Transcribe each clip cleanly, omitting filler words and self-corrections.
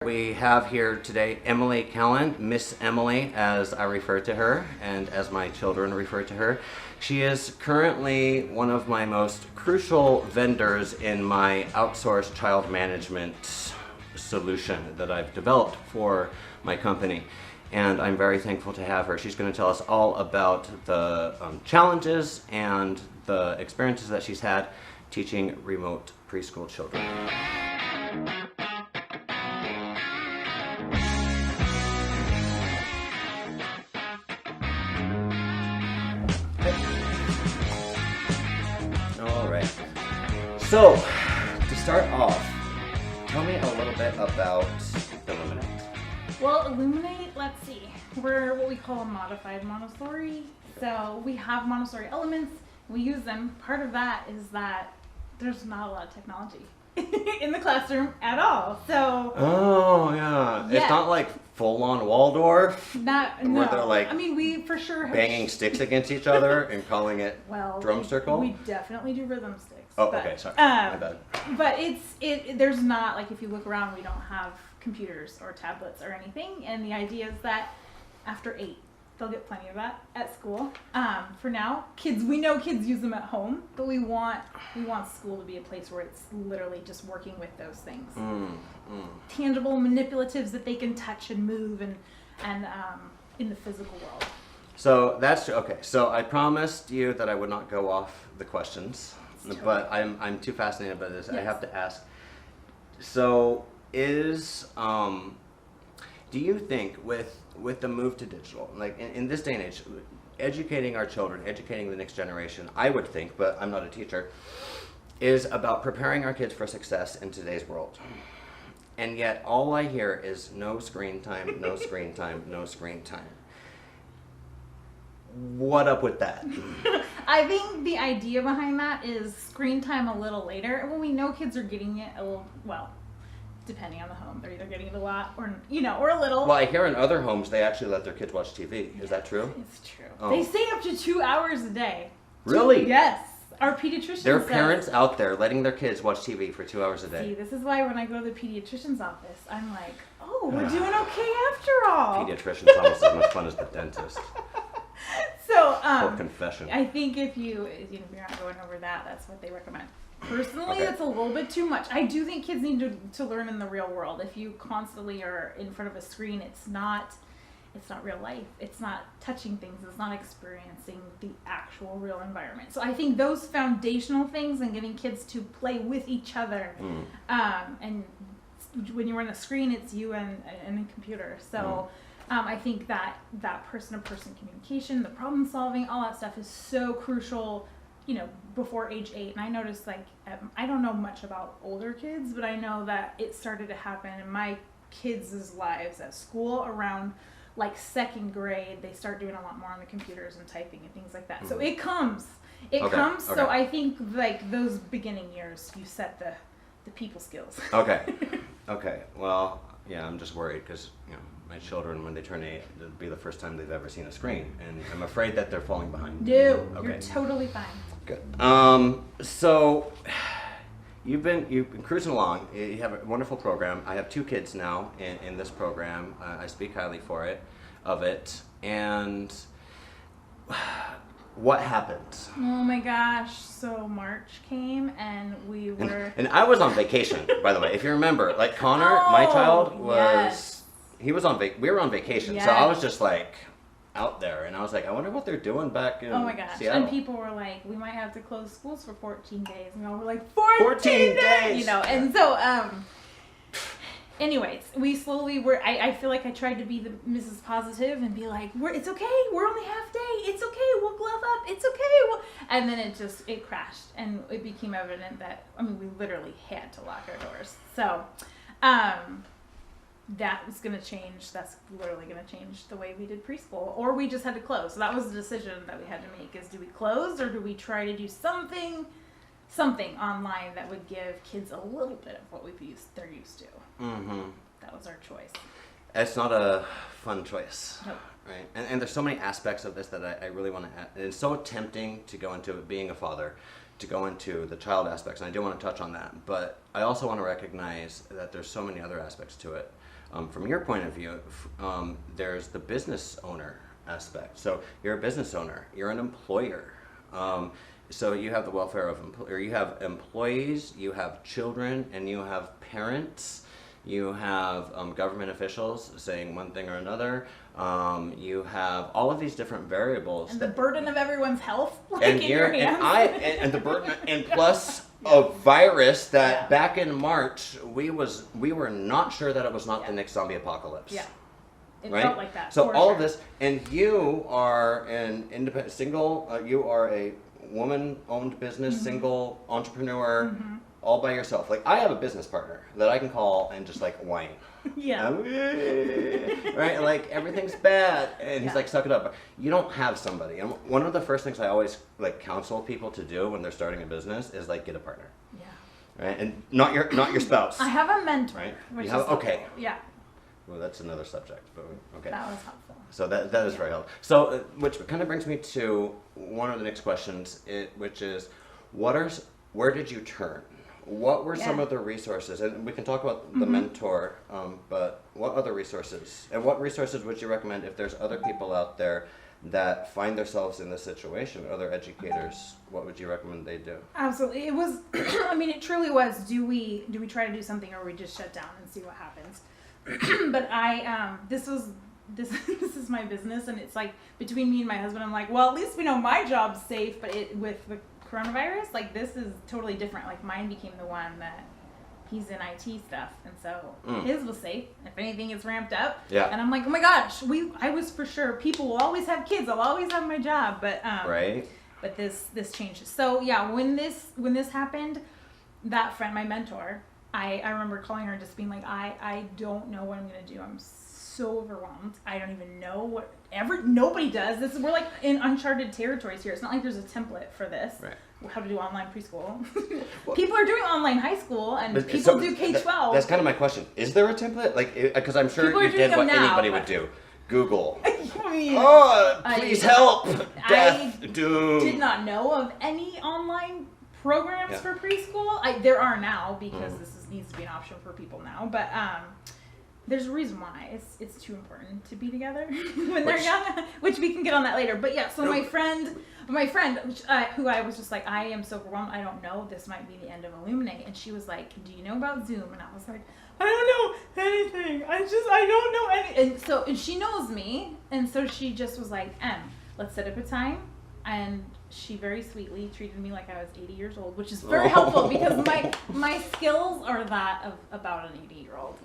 We have here today Emelie Kallen, Miss Emily as I refer to her and as my children refer to her. She is currently one of my most crucial vendors in my outsourced child management solution that I've developed for my company. And I'm very thankful to have her. She's going to tell us all about the challenges and the experiences that she's had teaching remote preschool children. So, to start off, tell me a little bit about Illuminate. Well, Illuminate, let's see, we're what we call a modified Montessori. So we have Montessori elements, we use them. Part of that is that there's not a lot of technology in the classroom at all. So oh yeah, it's not like full-on Waldorf. No. Where they're like, I mean, we for sure have banging sticks against each other and calling it drum circle. We definitely do rhythm sticks. Oh, okay, sorry, my bad. But there's not, like, if you look around, we don't have computers or tablets or anything. And the idea is that after 8, they'll get plenty of that at school. For now, we know kids use them at home, but we want school to be a place where it's literally just working with those things. Tangible manipulatives that they can touch and move and in the physical world. So that's okay. So I promised you that I would not go off the questions, but I'm too fascinated by this. Yes. I have to ask. So do you think with the move to digital, like in this day and age, educating our children, educating the next generation, I would think, but I'm not a teacher, is about preparing our kids for success in today's world. And yet all I hear is no screen time, no screen time, no screen time. What up with that? I think the idea behind that is screen time a little later. And when we know kids are getting it a little, well, depending on the home, they're either getting it a lot or a little. Well, I hear in other homes they actually let their kids watch TV. Is that true? It's true. Oh. They stay up to 2 hours a day. Really? Yes. Our pediatrician There are parents out there letting their kids watch TV for 2 hours a day. See, this is why when I go to the pediatrician's office, I'm like, oh, we're doing okay after all. Pediatrician's almost as much fun as the dentist. So, or confession. I think if you're not going over that, that's what they recommend. Personally, It's a little bit too much. I do think kids need to learn in the real world. If you constantly are in front of a screen, it's not real life. It's not touching things. It's not experiencing the actual real environment. So I think those foundational things and getting kids to play with each other, and when you're on a screen, it's you and a computer. So I think that person-to-person communication, the problem solving, all that stuff is so crucial, before age 8. And I noticed, I don't know much about older kids, but I know that it started to happen in my kids' lives at school around second grade. They start doing a lot more on the computers and typing and things like that. So it comes. So I think those beginning years, you set the people skills. Okay. Well, yeah, I'm just worried because my children, when they turn 8, it'll be the first time they've ever seen a screen, and I'm afraid that they're falling behind. No, you're totally fine. Good. So you've been cruising along. You have a wonderful program. I have 2 kids now in this program. I speak highly of it. And what happened? Oh my gosh! So March came, and we were. And I was on vacation, by the way. If you remember, Connor, my child was. Yes. He was on we were on vacation, so I was just out there, and I was like, I wonder what they're doing back in Oh my gosh. Seattle. And people were like, we might have to close schools for 14 days. And we're like, 14 days! And so, anyways, we slowly I feel like I tried to be the Mrs. Positive and be like, it's okay, we're only half day, it's okay, we'll glove up, it's okay. And then it crashed, and it became evident that, we literally had to lock our doors. So, that was going to change. That's literally going to change the way we did preschool, or we just had to close. So that was the decision that we had to make: is do we close, or do we try to do something online that would give kids a little bit of what they're used to. That was our choice. It's not a fun choice. Nope. Right? And there's so many aspects of this that I really want to add. It's so tempting to go into being a father, to go into the child aspects, and I do want to touch on that. But I also want to recognize that there's so many other aspects to it. from your point of view, there's the business owner aspect. So you're a business owner, you're an employer. So you have the welfare of you have employees, you have children, and you have parents. You have government officials saying one thing or another. You have all of these different variables. And the burden of everyone's health, like and in your hands. And the burden, and plus a virus that back in March we were not sure that it was not the next zombie apocalypse. Yeah. It right? felt like that. So all of this, and you are an independent, you are a woman-owned business, single entrepreneur, all by yourself. Like, I have a business partner that I can call and just like whine. Yeah. Right? Like, everything's bad, and he's like, suck it up. You don't have somebody. And one of the first things I always like counsel people to do when they're starting a business is like get a partner. Yeah. Right? And not your spouse. I have a mentor. Right? Which You have, is helpful. okay. Yeah. Well, that's another subject, but okay. That was helpful. So that is very helpful. So, which kind of brings me to one of the next questions, which is, where did you turn? What were some of the resources? And we can talk about the mentor, but what other resources? And what resources would you recommend if there's other people out there that find themselves in this situation, other educators? What would you recommend they do? Absolutely. It was, I mean, it truly was, do we try to do something or we just shut down and see what happens? But this is my business, and it's like between me and my husband, I'm like, well, at least we know my job's safe, but with the coronavirus, like, this is totally different. Like, mine became the one that he's in IT stuff, and so his was safe. If anything, it's ramped up. Yeah. And I'm like, oh my gosh, I was for sure, people will always have kids, I'll always have my job, but right. But this changes. So yeah, when this happened, that friend, my mentor, I remember calling her and just being like, I don't know what I'm gonna do. I'm so overwhelmed. I don't even know nobody does this. We're like in uncharted territories here. It's not like there's a template for this. Right. How to do online preschool. Well, people are doing online high school, and people do K-12. That's kind of my question. Is there a template? Like, because I'm sure you did what anybody would do. Google. I mean, please help. Death, doom. Did not know of any online programs for preschool. There are now, because this needs to be an option for people now. But there's a reason why. It's too important to be together when they're young, which we can get on that later. But yeah, so my friend, who I was just like, I am so overwhelmed. I don't know. This might be the end of Illuminate. And she was like, do you know about Zoom? And I was like, I don't know anything. I don't know anything. And she knows me. And so she just was like, let's set up a time. And she very sweetly treated me like I was 80 years old, which is very helpful because my skills are that of about an 80-year-old.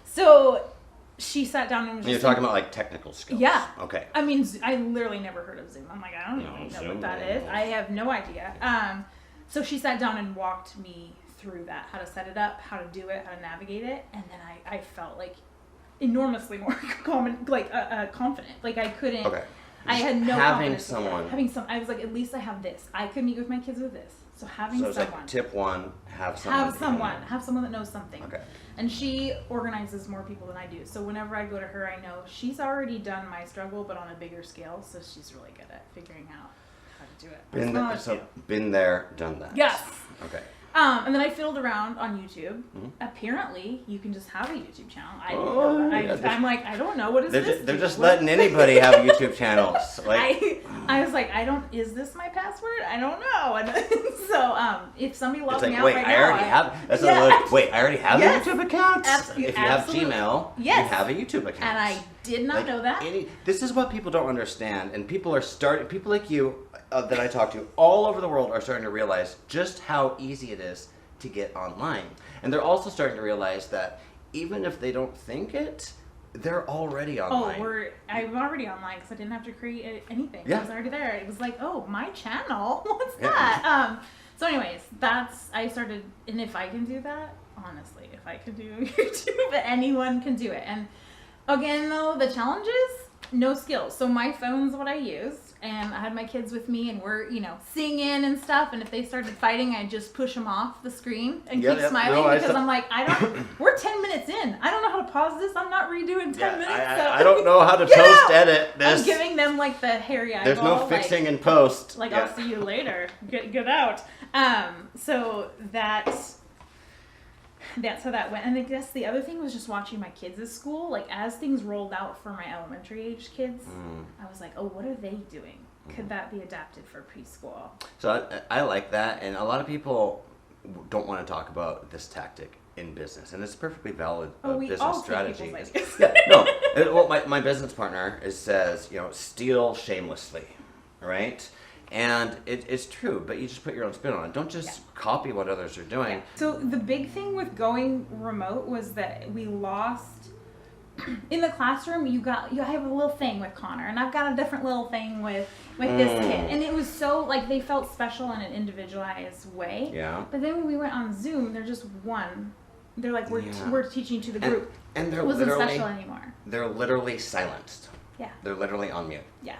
So she sat down and was You're talking about like technical skills. Yeah. Okay. I mean, I literally never heard of Zoom. I'm like, I don't even know what that is. I have no idea. So she sat down and walked me through that, how to set it up, how to do it, how to navigate it. And then I felt like enormously more confident. Like I couldn't. Okay. I had no confidence. I was like, at least I have this. I could meet with my kids with this. So someone. Like tip one, have someone that knows something. Okay. And she organizes more people than I do. So whenever I go to her, I know she's already done my struggle, but on a bigger scale. So she's really good at figuring out how to do it. Been there, done that. Yes. Okay. And then I fiddled around on YouTube. Apparently, you can just have a YouTube channel. I didn't know that. I'm like, I don't know, what is this? They're just letting anybody have YouTube channels. Like, I was like, is this my password? I don't know. And so, if somebody logs me out wait, right I now, already have a YouTube account? If you have Gmail, you have a YouTube account. And I did not know that. This is what people don't understand, and people like you that I talk to all over the world are starting to realize just how easy it is to get online. And they're also starting to realize that even if they don't think it, they're already online. I'm already online because I didn't have to create anything. Yeah. I was already there. It was like, oh, my channel? What's that? So anyways, I started, and if I can do that, honestly, if I can do YouTube, anyone can do it. And again, though, the challenge is no skills. So my phone's what I used, and I had my kids with me, and we're, singing and stuff, and if they started fighting, I'd just push them off the screen and keep smiling because I'm like, we're 10 minutes in. I don't know how to pause this. I'm not redoing 10 minutes. I don't know how to edit this. I'm giving them like the hairy eyeball. There's no fixing in post. I'll see you later. Get out. So that's... that's how that went. And I guess the other thing was just watching my kids at school. Like, as things rolled out for my elementary age kids, I was like, oh, what are they doing? Could that be adapted for preschool? So I like that, and a lot of people don't want to talk about this tactic in business, and it's a perfectly valid business strategy. Yeah, no. Well, my business partner says, steal shamelessly, right? And it's true, but you just put your own spin on it. Don't just copy what others are doing. Yeah. So the big thing with going remote was that we lost. In the classroom, you have a little thing with Connor, and I've got a different little thing with this kid, and it was so like they felt special in an individualized way. Yeah. But then when we went on Zoom, they're just one. They're like we're teaching to the group, and they're it wasn't literally special anymore. They're literally silenced. Yeah. They're literally on mute. Yeah,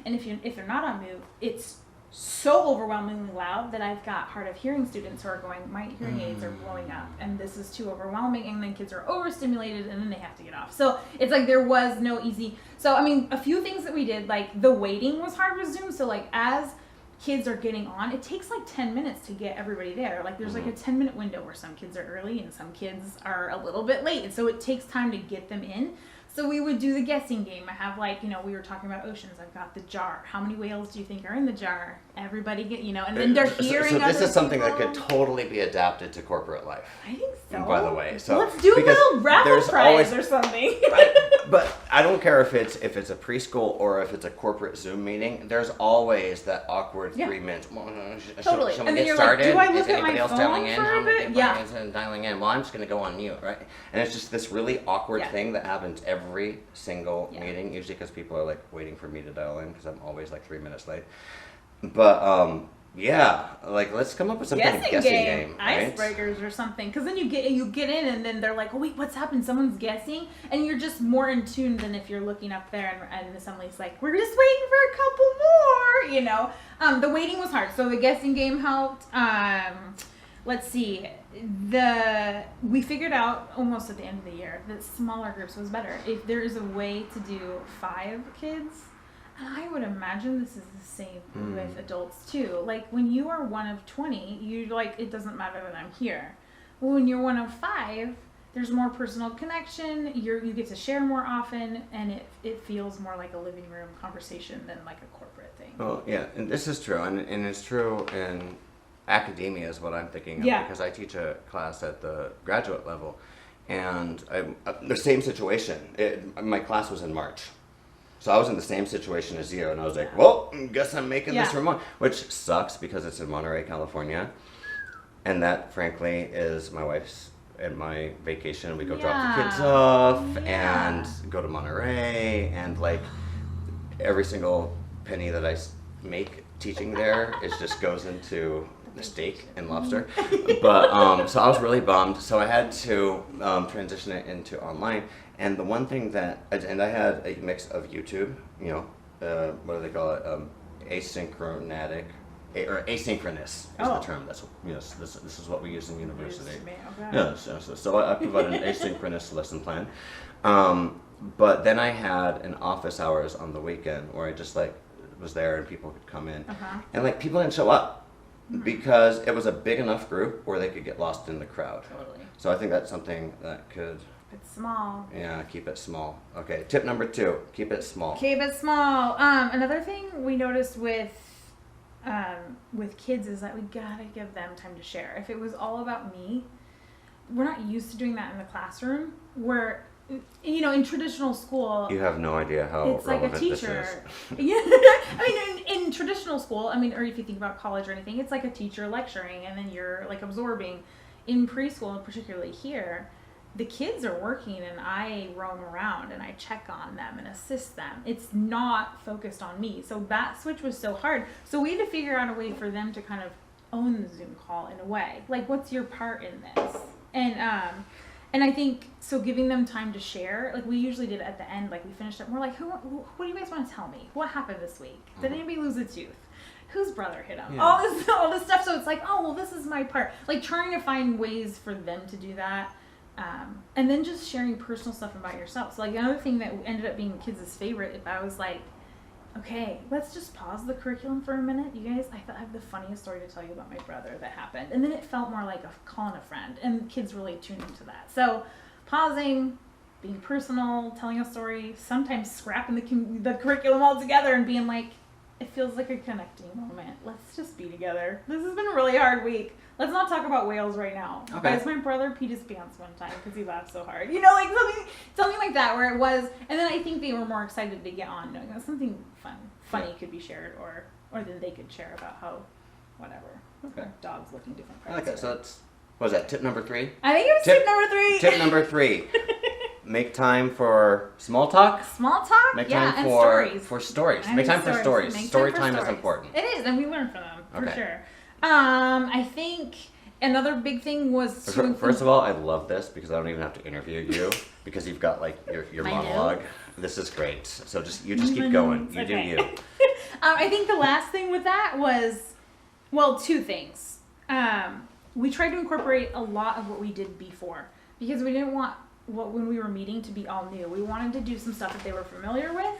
and if they're not on mute, it's so overwhelmingly loud that I've got hard of hearing students who are going, my hearing aids are blowing up and this is too overwhelming, and then kids are overstimulated and then they have to get off. So it's like there was no easy. So I mean, a few things that we did, like the waiting was hard with Zoom. So like as kids are getting on, it takes like 10 minutes to get everybody there. Like there's like a 10-minute window where some kids are early and some kids are a little bit late. And so it takes time to get them in. So we would do the guessing game. I have we were talking about oceans. I've got the jar. How many whales do you think are in the jar? Everybody get, and then they're hearing. So this is something that could totally be adapted to corporate life. I think so. By the way, so let's do a little raffle prize or something. Right, but I don't care if it's a preschool or if it's a corporate Zoom meeting. There's always that awkward 3 minutes. Totally. Shall and we then get started? Like, do I look is at my anybody else phone dialing in? for How a many bit? and dialing in? Well, I'm just going to go on mute, right? And it's just this really awkward thing that happens every single meeting, usually because people are like waiting for me to dial in because I'm always like 3 minutes late. But like let's come up with some kind of guessing game, right? Icebreakers or something, because then you get in and then they're like, oh wait, what's happened? Someone's guessing, and you're just more in tune than if you're looking up there and assembly's like, we're just waiting for a couple more. The waiting was hard, so the guessing game helped. Let's see. We figured out almost at the end of the year that smaller groups was better. If there is a way to do 5 kids, and I would imagine this is the same with adults too. Like when you are one of 20, you it doesn't matter that I'm here. When you're one of 5, there's more personal connection. You get to share more often, and it feels more like a living room conversation than like a corporate thing. Well, yeah, and this is true, and it's true in academia is what I'm thinking of, because I teach a class at the graduate level, and the same situation. My class was in March, so I was in the same situation as you, and I was like, well, guess I'm making this remote, which sucks because it's in Monterey, California, and that frankly is my wife's and my vacation. We go drop the kids off and go to Monterey, and like every single penny that I make teaching there just goes into the steak and lobster. But so I was really bummed. So I had to transition it into online. And the one thing and I had a mix of YouTube, what do they call it? Asynchronatic. Or asynchronous is the term. That's this is what we use in university. Yeah, so I provided an asynchronous lesson plan. But then I had an office hours on the weekend where I just was there and people could come in, and people didn't show up because it was a big enough group where they could get lost in the crowd. Totally. So I think that's something that could. It's small. Yeah, keep it small. Okay, tip number 2: keep it small. Keep it small. Another thing we noticed with kids is that we gotta give them time to share. If it was all about me, we're not used to doing that in the classroom. Where, in traditional school, you have no idea how it's like a teacher. This is. Yeah, I mean, in traditional school, or if you think about college or anything, it's like a teacher lecturing, and then you're like absorbing. In preschool, and particularly here, the kids are working and I roam around and I check on them and assist them. It's not focused on me. So that switch was so hard. So we had to figure out a way for them to kind of own the Zoom call in a way. Like, what's your part in this? And I think, so giving them time to share, like we usually did at the end, like we finished up, we're like, what do you guys want to tell me? What happened this week? Did anybody lose a tooth? Whose brother hit him? Yeah. All this stuff. So it's like, oh, well, this is my part. Like trying to find ways for them to do that. And then just sharing personal stuff about yourself. So like another thing that ended up being kids' favorite, if I was like, Okay, let's just pause the curriculum for a minute. You guys, I have the funniest story to tell you about my brother that happened. And then it felt more like calling a friend. And kids really tuned into that. So, pausing, being personal, telling a story, sometimes scrapping the curriculum altogether and being like, it feels like a connecting moment. Let's just be together. This has been a really hard week. Let's not talk about whales right now. Okay. Because my brother peed his pants one time because he laughed so hard. You know, like something like that where it was, and then I think they were more excited to get on knowing that something funny could be shared or then they could share about how, whatever. Okay. Dogs looking different I like parts. that. So that's, what was that, tip number 3? I think it was tip number 3. Tip number 3. Make time for small talk. Small talk? Make yeah, time and for stories. For stories. I Make think time for stories. Make Story time time for is stories. important. It is, and we learn from them, for Okay. sure. I think another big thing was to First of all, I love this because I don't even have to interview you because you've got like your My monologue. notes. This is great. So just keep going. You do Okay. you. I think the last thing with that was, well, 2 things. We tried to incorporate a lot of what we did before because we didn't want when we were meeting to be all new. We wanted to do some stuff that they were familiar with,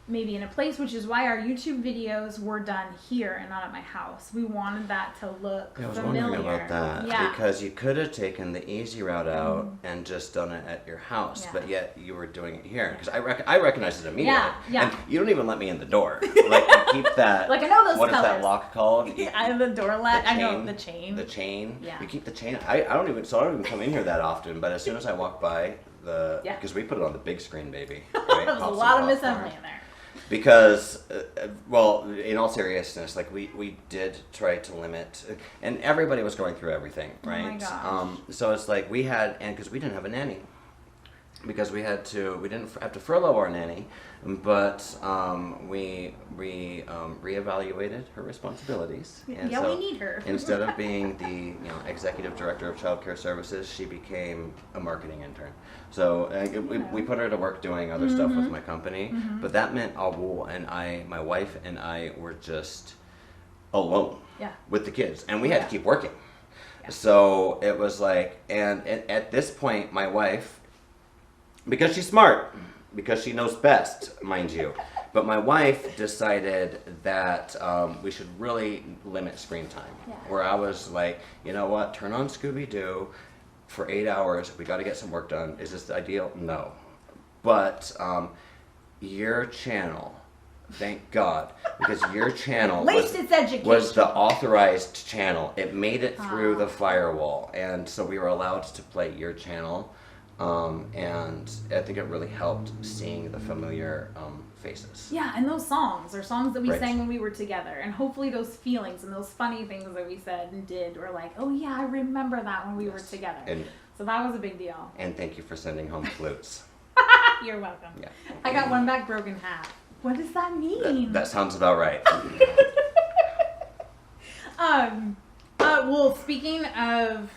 maybe in a place, which is why our YouTube videos were done here and not at my house. We wanted that to look I was familiar. wondering about that Yeah. because you could have taken the easy route out and just done it at your house, Yeah. but yet you were doing it here because I recognized it immediately. Yeah. And you don't even let me in the door. Like you keep that. Like I know those What is colors. that lock called? I have the door latch. I know chain. the chain. The chain. Yeah. You keep the chain. I don't even come in here that often, but as soon as I walk by Yeah. because we put it on the big screen, baby. Right? There's a Pops lot and of Miss popcorn. Emily in there. Because, well, in all seriousness, like we did try to limit, and everybody was going through everything, right? Oh my gosh. So it's like we had, and because we didn't have a nanny, because we didn't have to furlough our nanny, but we reevaluated her responsibilities. And Yeah, so we need her. instead of being the executive director of child care services, she became a marketing intern. So we put her to work doing other stuff with my company, but that meant my wife and I were just alone with the kids, and we had to keep working. Yeah. So it was like, and at this point, my wife, because she's smart, because she knows best, mind you, but my wife decided that we should really limit screen time. Yeah. Where I was like, you know what, turn on Scooby-Doo for 8 hours. We got to get some work done. Is this ideal? No. But your channel, thank God, because your channel At least it's education. was the authorized channel. It made it through the firewall, and so we were allowed to play your channel. And I think it really helped seeing the familiar faces. Yeah, and those songs are songs that we Right. sang when we were together. And hopefully those feelings and those funny things that we said and did were like, oh yeah, I remember that when we were together. And So that was a big deal. and thank you for sending home flutes. You're welcome. Yeah. I got one back broken half. What does that mean? That sounds about right. Well, speaking of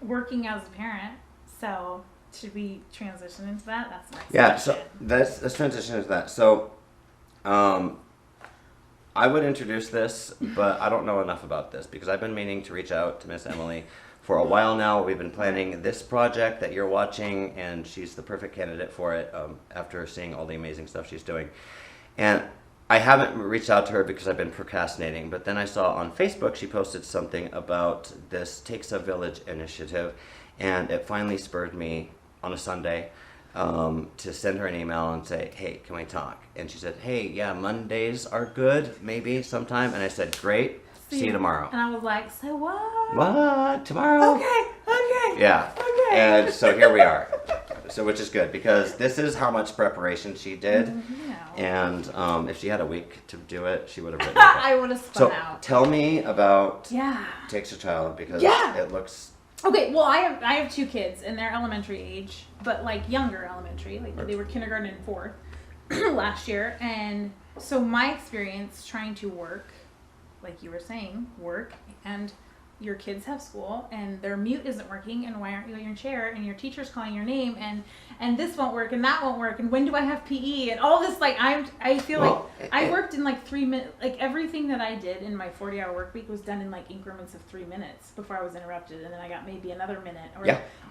working as a parent, so should we transition into that? That's next. Yeah, question. so let's transition into that. So, I would introduce this, but I don't know enough about this because I've been meaning to reach out to Miss Emelie for a while now. We've been planning this project that you're watching, and she's the perfect candidate for it after seeing all the amazing stuff she's doing. And I haven't reached out to her because I've been procrastinating, but then I saw on Facebook she posted something about this Takes a Village initiative, and it finally spurred me on a Sunday to send her an email and say, hey, can we talk? And she said, hey, yeah, Mondays are good, maybe sometime. And I said, great, see you tomorrow. And I was like, so what? What? Tomorrow? Okay. Yeah. Okay. And so here we are. So which is good because this is how much preparation she did. And if she had a week to do it, she would have written it. I would have spun So out. tell me about Yeah. Takes a Child because Yeah. it looks... Okay, well, I have 2 kids, and they're elementary age, but like younger elementary, like they were kindergarten and 4th last year, and so my experience trying to work, like you were saying, work, and your kids have school, and their mute isn't working, and why aren't you in your chair, and your teacher's calling your name, and this won't work, and that won't work, and when do I have PE, and all this, like, I feel like I worked in like 3 minutes, like everything that I did in my 40-hour work week was done in like increments of 3 minutes before I was interrupted, and then I got maybe another minute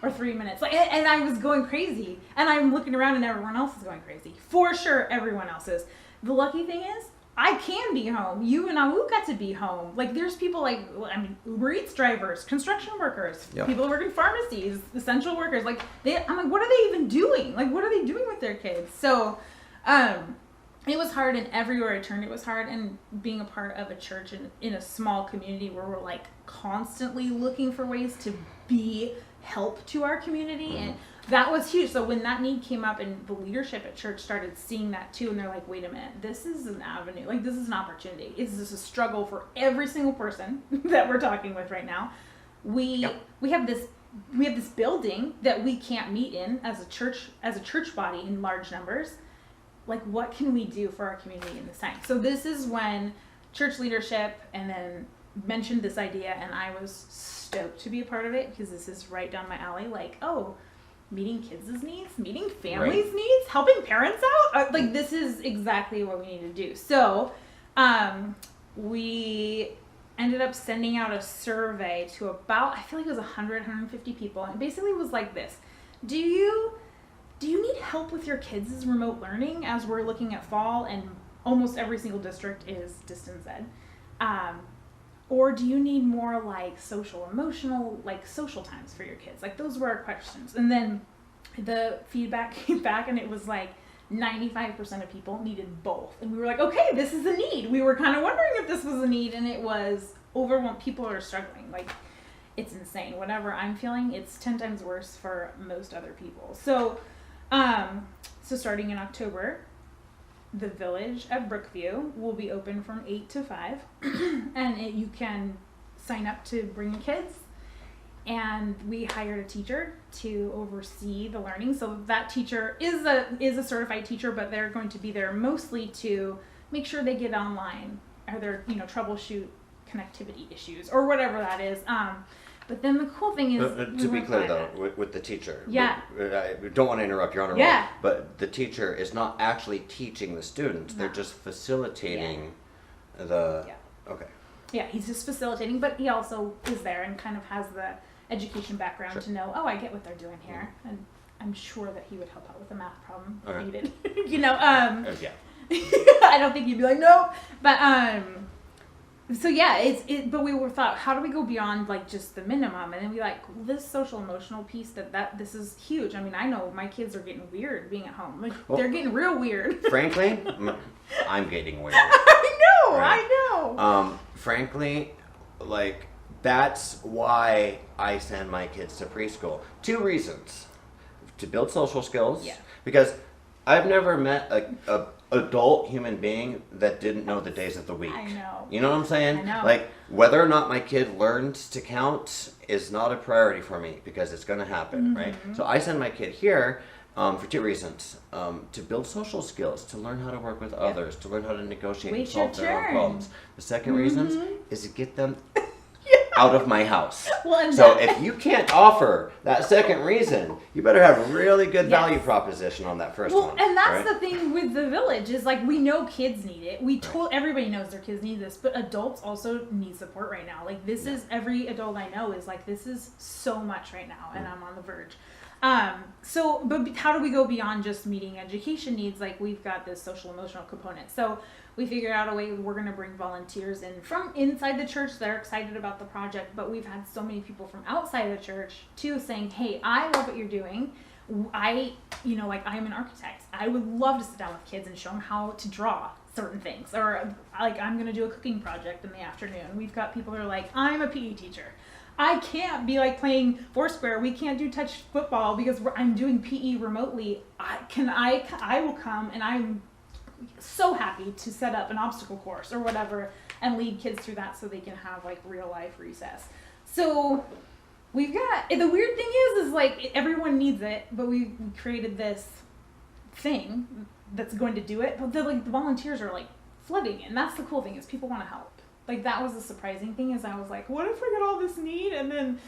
or 3 minutes, like, and I was going crazy, and I'm looking around and everyone else is going crazy, for sure everyone else is. the lucky thing is, I can be home. You and Awu got to be home. Like, there's people like, I mean, Uber Eats drivers, construction workers, people who work in pharmacies, essential workers. Like, I'm like, what are they even doing? Like, what are they doing with their kids? So, it was hard, and everywhere I turned, it was hard. And being a part of a church in a small community where we're like constantly looking for ways to be help to our community, and that was huge. So when that need came up, and the leadership at church started seeing that too, and they're like, wait a minute, this is an avenue, like this is an opportunity. Is this a struggle for every single person that we're talking with right now? We have this building that we can't meet in as a church body in large numbers. Like, what can we do for our community in this time? So this is when church leadership and then mentioned this idea, and I was stoked to be a part of it, because this is right down my alley. Like, meeting kids' needs, meeting families' needs, helping parents out. Like, this is exactly what we need to do. So we ended up sending out a survey to about, I feel like it was 100, 150 people. And it basically was like this. Do you need help with your kids' remote learning, as we're looking at fall and almost every single district is distance ed? Or do you need more like social, emotional, like social times for your kids? Like, those were our questions. And then the feedback came back, and it was like 95% of people needed both. And we were like, okay, this is a need. We were kind of wondering if this was a need, and it was overwhelmed. People are struggling. Like, it's insane. Whatever I'm feeling, it's 10 times worse for most other people. So, starting in October, the village at Brookview will be open from 8 to 5, and you can sign up to bring your kids. And we hired a teacher to oversee the learning. So that teacher is a certified teacher, but they're going to be there mostly to make sure they get online, or they're troubleshoot connectivity issues or whatever that is. But then the cool thing is, to be clear though, with the teacher, I don't want to interrupt, Your Honor. Yeah. But the teacher is not actually teaching the students; they're just facilitating the. Yeah. Okay. Yeah, he's just facilitating, but he also is there and kind of has the education background to know. Oh, I get what they're doing here, and I'm sure that he would help out with a math problem if needed. Yeah. I don't think he'd be like no, but So yeah, but we were thought, how do we go beyond like just the minimum? And then we this social emotional piece that this is huge. I mean, I know my kids are getting weird being at home. Like, they're getting real weird. Frankly, I'm getting weird. I know. Frankly, like, that's why I send my kids to preschool. 2 reasons: to build social skills, because I've never met a adult human being that didn't know the days of the week. I know. You know what I'm saying? I know. Like, whether or not my kid learns to count is not a priority for me, because it's going to happen, right? So I send my kid here for 2 reasons: to build social skills, to learn how to work with others, to learn how to negotiate and solve their own problems. The second reason is to get them out of my house. So if you can't offer that second reason, you better have a really good value proposition on that first one. And that's the thing with the village is, like, we know kids need it. Everybody knows their kids need this, but adults also need support right now. Like, this is, every adult I know is like, this is so much right now, and I'm on the verge. But how do we go beyond just meeting education needs? Like, we've got this social emotional component. So we figured out a way. We're going to bring volunteers in from inside the church. They're excited about the project, but we've had so many people from outside the church too saying, hey, I love what you're doing. I'm an architect. I would love to sit down with kids and show them how to draw certain things. Or like, I'm going to do a cooking project in the afternoon. We've got people who are like, I'm a PE teacher. I can't be like playing Foursquare. We can't do touch football because I'm doing PE remotely. I will come, and I'm so happy to set up an obstacle course or whatever and lead kids through that so they can have like real life recess. So we've got, the weird thing is like everyone needs it, but we created this thing that's going to do it. But the volunteers are like flooding, and that's the cool thing is people want to help. Like, that was the surprising thing is I was like, what if we get all this need and then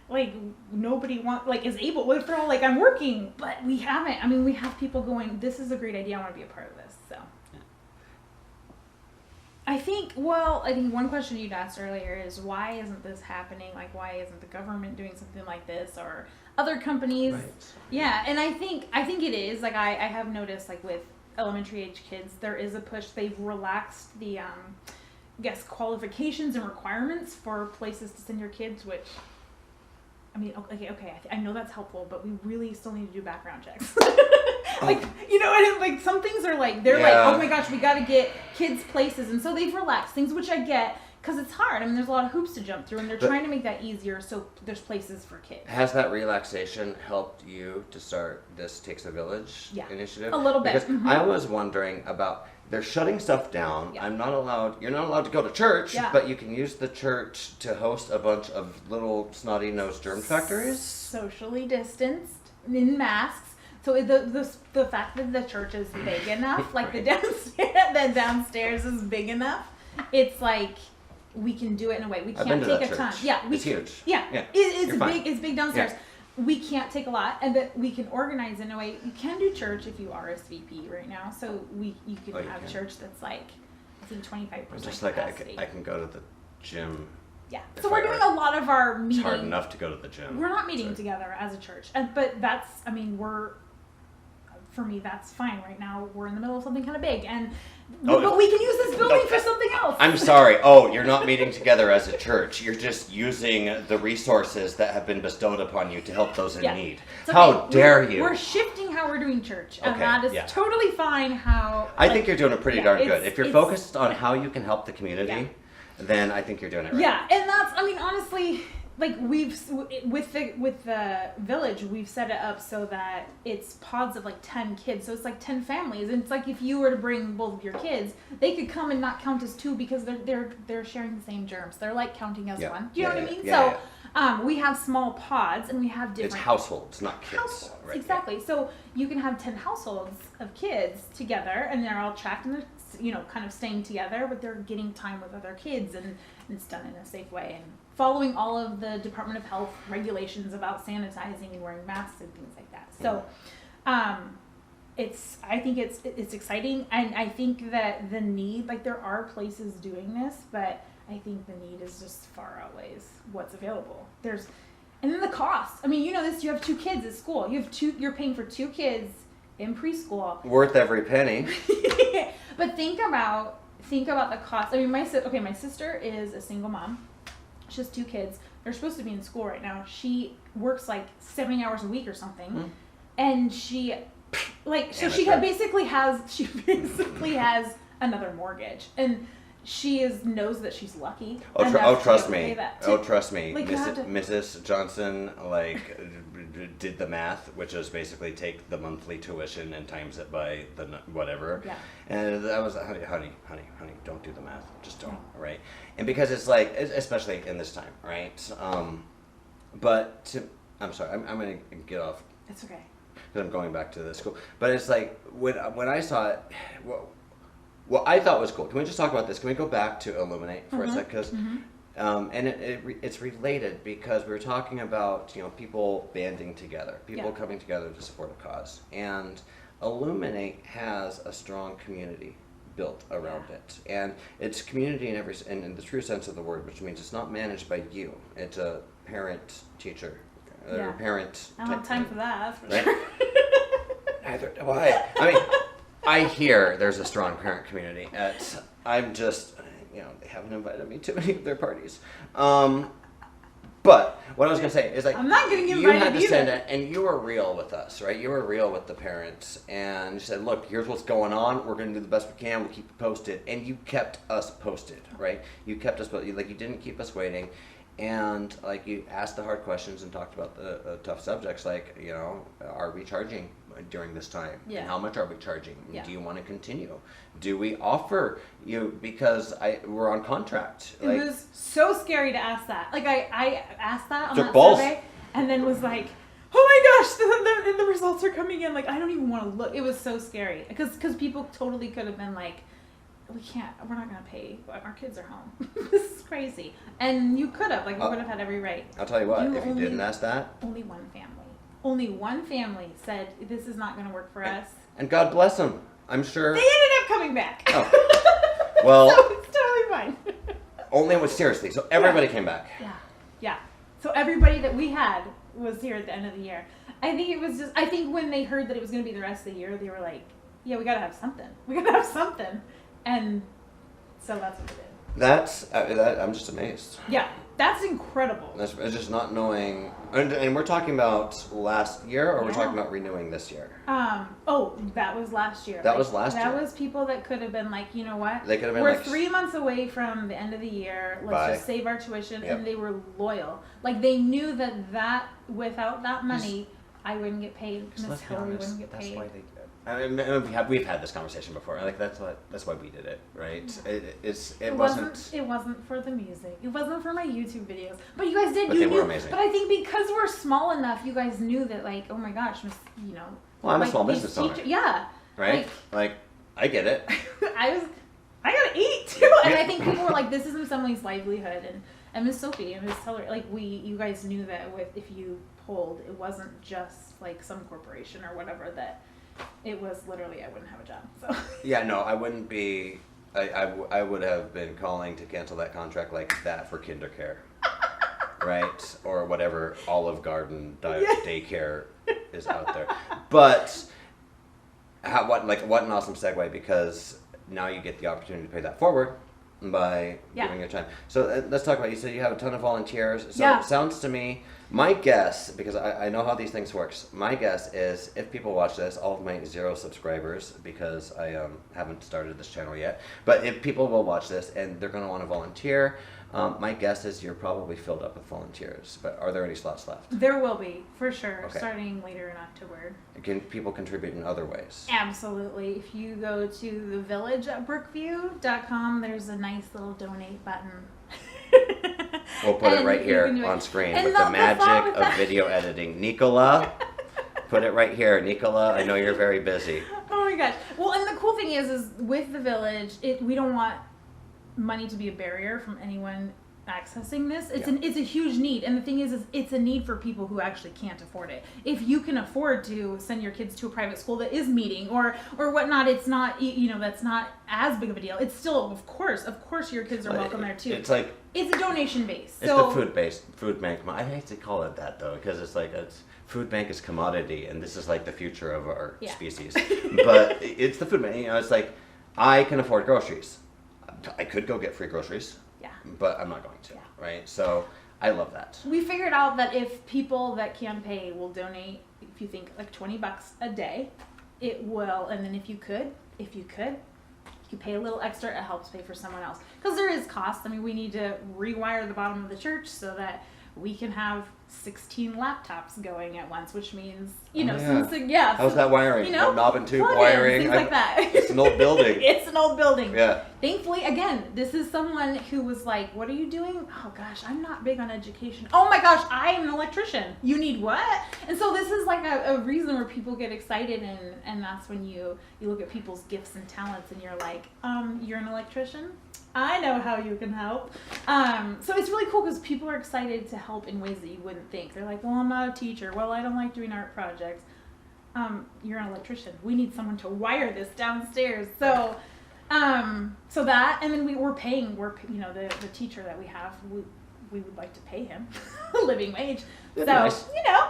like nobody is able? What if they're all like, I'm working, but we haven't. I mean, we have people going, this is a great idea. I want to be a part of this. So I think one question you'd asked earlier is, why isn't this happening? Like, why isn't the government doing something like this, or other companies? Right. Yeah. And I think it is, like, I have noticed, like, with elementary age kids, there is a push. They've relaxed the, qualifications and requirements for places to send your kids, which, I mean, okay, I know that's helpful, but we really still need to do background checks. Like, you know, and like some things are like, they're like, oh my gosh, we got to get kids places. And so they've relaxed things, which I get. Because it's hard. I mean, there's a lot of hoops to jump through, and they're trying to make that easier so there's places for kids. Has that relaxation helped you to start this Takes a Village initiative? A little bit. Because I was wondering about, they're shutting stuff down. Yeah. You're not allowed to go to church, but you can use the church to host a bunch of little snotty-nosed germ factories. Socially distanced, in masks. So the fact that the church is big enough, like the downstairs is big enough, it's like, we can do it in a way. We can't take a ton. Yeah, it's huge. Yeah, it's big downstairs. Yeah. We can't take a lot, and that we can organize in a way. You can do church if you RSVP right now. So you can have church that's like, I think 25%. Just like I can go to the gym. Yeah. So we're doing a lot of our meeting. It's hard enough to go to the gym. We're not meeting together as a church, but that's. I mean, for me, that's fine right now. We're in the middle of something kind of big, but we can use this building for something else. I'm sorry. Oh, you're not meeting together as a church. You're just using the resources that have been bestowed upon you to help those in need. Okay. How dare you? We're shifting how we're doing church, and that is totally fine. I think you're doing it pretty darn good. If you're focused on how you can help the community, then I think you're doing it right. Yeah, and that's. I mean, honestly. Like with the village, we've set it up so that it's pods of like 10 kids, so it's like 10 families, and it's like if you were to bring both of your kids, they could come and not count as two because they're sharing the same germs. They're like counting as one. Do you know what I mean? So we have small pods and we have different. It's households, not kids. Households, right? Exactly. Yeah. So you can have 10 households of kids together, and they're all tracked and they're kind of staying together, but they're getting time with other kids, and it's done in a safe way and following all of the Department of Health regulations about sanitizing and wearing masks and things like that. So, I think it's exciting, and I think that the need, like there are places doing this, but I think the need is just far outweighs what's available. And then the cost. I mean, you know this. You have 2 kids at school. You're paying for 2 kids in preschool. Worth every penny. But think about the cost. I mean, my sister is a single mom. She has 2 kids. They're supposed to be in school right now. She works like 70 hours a week or something, and she basically has another mortgage, and she knows that she's lucky. Trust me, like, Mrs. Johnson did the math, which is basically take the monthly tuition and times it by the whatever. Yeah. And that was, honey, don't do the math. Just don't, right? And because it's like, especially in this time, right? I'm sorry, I'm going to get off. It's okay. Because I'm going back to the school. But it's like, when I saw it, what I thought was cool. Can we just talk about this? Can we go back to Illuminate for a sec? Because and it's related because we were talking about people banding together, people coming together to support a cause, and Illuminate has a strong community built around it, and it's community in the true sense of the word, which means it's not managed by you. It's a parent teacher, or parent. I don't have time for that. Right? Neither do I. I mean, I hear there's a strong parent community. I'm just. They haven't invited me to any of their parties. But what I was going to say is like, I'm not getting invited you had to either. stand in, and you were real with us, right? You were real with the parents, and you said, look, here's what's going on. We're going to do the best we can. We'll keep you posted. And you kept us posted, right? You kept us posted. Like, you didn't keep us waiting. And like, you asked the hard questions and talked about the tough subjects, like, are we charging during this time? Yeah. And how much are we charging? Yeah. Do you want to continue? Do we offer you, because we're on contract? It was so scary to ask that. Like, I asked that on that balls. survey, and then was like, oh my gosh, the results are coming in. Like, I don't even want to look. It was so scary because people totally could have been like, we're not going to pay. Our kids are home. This is crazy. And you could have, we would have had every right. I'll tell you what, if you didn't ask that. Only one family said, this is not going to work for us. And God bless them. I'm sure. They ended up coming back. Oh. Well. So it's totally fine. Seriously, so everybody came back. Yeah. So everybody that we had was here at the end of the year. I think when they heard that it was going to be the rest of the year, they were like, yeah, we gotta have something. We gotta have something. And so that's what we did. I'm just amazed. Yeah, that's incredible. That's just not knowing, and we're talking about last year, or we're Yeah. talking about renewing this year. Oh, that was last year. That was last year. That was people that could have been like, you know what? They could have been We're like, 3 months away from the end of the year. Let's Bye. just save our tuition, Yep. and they were loyal. Like they knew that without that money, I wouldn't get paid. Just Miss let's be Hillary honest, wouldn't get that's paid. why they. I mean, we've had this conversation before. Like that's why we did it, right? It wasn't. It wasn't for the music. It wasn't for my YouTube videos. But you guys did. But you they knew. were amazing. But I think because we're small enough, you guys knew that. Like, oh my gosh, you know. Well, I'm a like, small these business owner. Yeah. Right? Like I get it. I gotta eat too, and I think people were like, "This isn't somebody's livelihood." And Miss Sophie and Miss Hillary, like you guys knew that if you polled, it wasn't just like some corporation or whatever. That it was literally, I wouldn't have a job. So Yeah, no, I wouldn't be. I would have been calling to cancel that contract like that for KinderCare, right? Or whatever Olive Garden daycare is out there. But what an awesome segue, because now you get the opportunity to pay that forward by giving your time. So let's talk about, you said you have a ton of volunteers. So it sounds to me, my guess, because I know how these things works, my guess is if people watch this, all of my 0 subscribers, because I haven't started this channel yet, but if people will watch this and they're going to want to volunteer, my guess is you're probably filled up with volunteers, but are there any slots left? there will be, for sure, Okay. starting later in October. Can people contribute in other ways? Absolutely. If you go to the village at brookview.com, there's a nice little donate button. We'll put it And right you here can do it. on screen And with the the thought magic with of that- video editing. Nicola, put it right here. Nicola, I know you're very busy. Oh my gosh. Well, and the cool thing is with the village, we don't want money to be a barrier from anyone accessing this. It's a huge need, and the thing is it's a need for people who actually can't afford it. If you can afford to send your kids to a private school that is meeting or whatnot, it's not, you know, that's not as big of a deal. It's still, of course your kids are welcome there too. It's like, It's a donation base. it's the food bank. I hate to call it that though, because it's like food bank is commodity, and this is like the future of our species. But it's the food bank. You know, it's like I can afford groceries. I could go get free groceries. Yeah. But I'm not going to. Right. So I love that. We figured out that if people that can pay will donate, if you think like $20 a day, it will. And then if you could, you pay a little extra, it helps pay for someone else. Because there is cost. I mean, we need to rewire the bottom of the church so that we can have 16 laptops going at once, which means, you know, How's that wiring? You know, knob and tube plug-ins, wiring. things like that. It's an old building. It's an old building. Yeah. Thankfully, again, this is someone who was like, what are you doing? Oh gosh, I'm not big on education. Oh my gosh, I am an electrician. You need what? And so this is like a reason where people get excited, and that's when you look at people's gifts and talents and you're like, you're an electrician? I know how you can help. So it's really cool because people are excited to help in ways that you wouldn't think. They're like, well, I'm not a teacher. Well, I don't like doing art projects. You're an electrician. We need someone to wire this downstairs. So, so that, and then we're paying, you know, the teacher that we have, we would like to pay him a living wage. That'd be nice.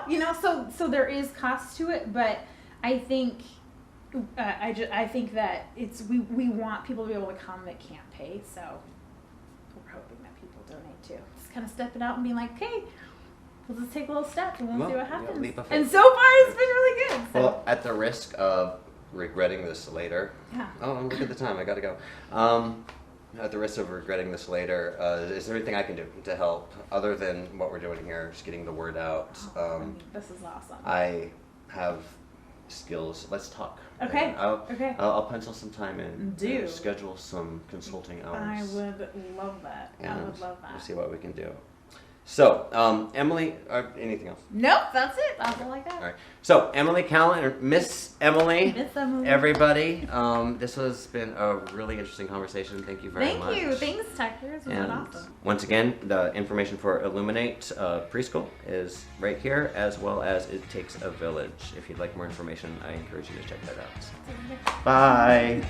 you know, so there is cost to it, but I think, I think that we want people to be able to come that can't pay, so we're hoping that people donate too. Just kind of stepping out and being like, okay, we'll just take a little step and we'll see what happens. Leap of faith. And so far, it's been really good. So. Well, at the risk of regretting this later. Yeah. Oh, look at the time. I gotta go. At the risk of regretting this later, is there anything I can do to help other than what we're doing here, just getting the word out? I mean, this is awesome. I have skills. Let's talk. Okay. And I'll pencil some time in. Do. Schedule some consulting hours. I would love that. And I would love that. We'll see what we can do. So, Emelie, anything else? Nope, that's it. That's all I got. All right. So, Emelie Kallen, or Miss Emelie, Miss Emelie. everybody. This has been a really interesting conversation. Thank you very much. Thank you. Thanks, Tucker. This was And awesome. once again, the information for Illuminate Preschool is right here, as well as It Takes a Village. If you'd like more information, I encourage you to check that out. Bye.